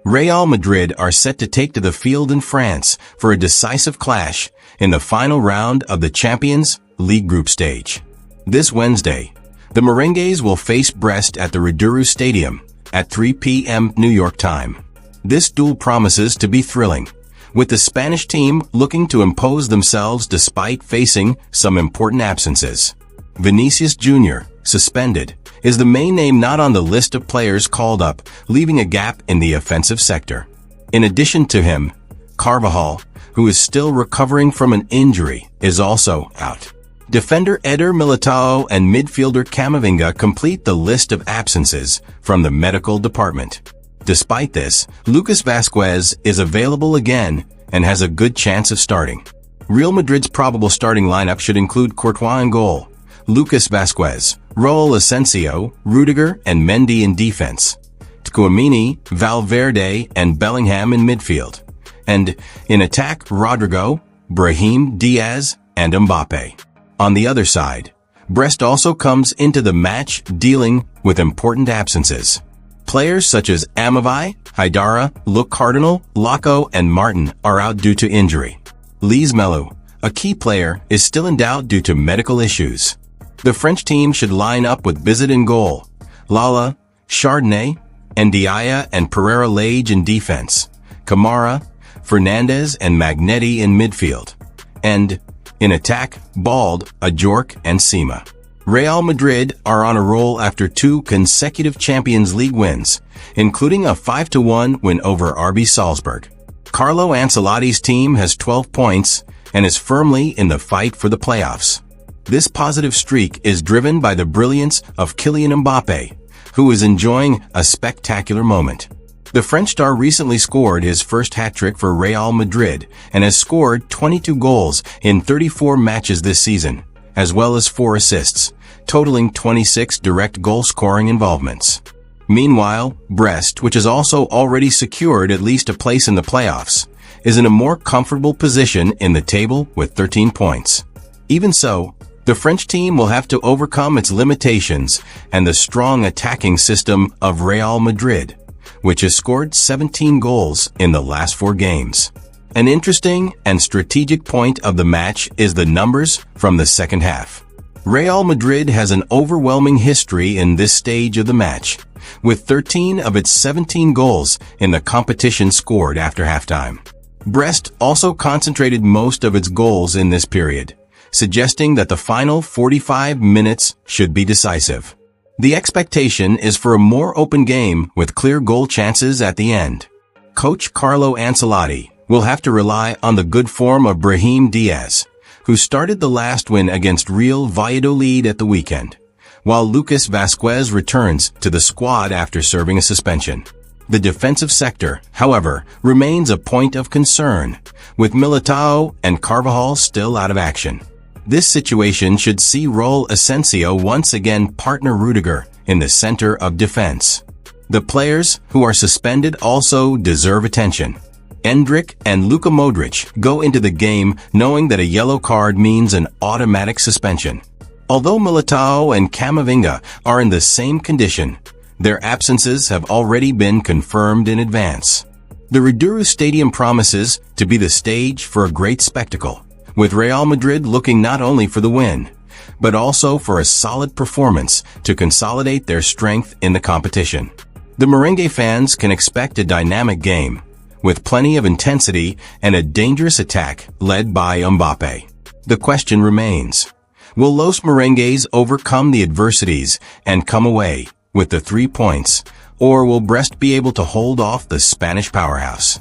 Real Madrid are set to take to the field in France for a decisive clash in the final round of the Champions League group stage. This Wednesday, the Merengues will face Brest at the Riduru Stadium at 3 p.m. New York time. This duel promises to be thrilling, with the Spanish team looking to impose themselves despite facing some important absences. Vinicius Júnior, suspended, is the main name not on the list of players called up, leaving a gap in the offensive sector. In addition to him, Carvajal, who is still recovering from an injury, is also out. Defender Eder Militao and midfielder Camavinga complete the list of absences from the medical department. Despite this, Lucas Vázquez is available again and has a good chance of starting. Real Madrid's probable starting lineup should include Courtois in goal, Lucas Vázquez, Raúl Asensio, Rudiger, and Mendy in defense, Tchouaméni, Valverde, and Bellingham in midfield, and in attack Rodrigo, Brahim Diaz, and Mbappé. On the other side, Brest also comes into the match dealing with important absences. Players such as Amavai, Haidara, Luke Cardinal, Laco, and Martin are out due to injury. Lise Melu, a key player, is still in doubt due to medical issues. The French team should line up with Bizet in goal, Lala, Chardonnay, Ndiaye and Pereira Lage in defense, Kamara, Fernandez and Magnetti in midfield, and, in attack, Bald, Ajorc, and Sima. Real Madrid are on a roll after 2 consecutive Champions League wins, including a 5-1 win over RB Salzburg. Carlo Ancelotti's team has 12 points and is firmly in the fight for the playoffs. This positive streak is driven by the brilliance of Kylian Mbappé, who is enjoying a spectacular moment. The French star recently scored his first hat-trick for Real Madrid and has scored 22 goals in 34 matches this season, as well as 4 assists, totaling 26 direct goal-scoring involvements. Meanwhile, Brest, which has also already secured at least a place in the playoffs, is in a more comfortable position in the table with 13 points. Even so, the French team will have to overcome its limitations and the strong attacking system of Real Madrid, which has scored 17 goals in the last 4 games. An interesting and strategic point of the match is the numbers from the second half. Real Madrid has an overwhelming history in this stage of the match, with 13 of its 17 goals in the competition scored after halftime. Brest also concentrated most of its goals in this period, suggesting that the final 45 minutes should be decisive. The expectation is for a more open game with clear goal chances at the end. Coach Carlo Ancelotti will have to rely on the good form of Brahim Diaz, who started the last win against Real Valladolid at the weekend, while Lucas Vázquez returns to the squad after serving a suspension. The defensive sector, however, remains a point of concern, with Militao and Carvajal still out of action. This situation should see Raúl Asensio once again partner Rudiger in the center of defense. The players who are suspended also deserve attention. Endrick and Luka Modric go into the game knowing that a yellow card means an automatic suspension. Although Militao and Camavinga are in the same condition, their absences have already been confirmed in advance. The Riduru Stadium promises to be the stage for a great spectacle, with Real Madrid looking not only for the win, but also for a solid performance to consolidate their strength in the competition. The Merengue fans can expect a dynamic game, with plenty of intensity and a dangerous attack led by Mbappé. The question remains, will Los Merengues overcome the adversities and come away with the 3 points, or will Brest be able to hold off the Spanish powerhouse?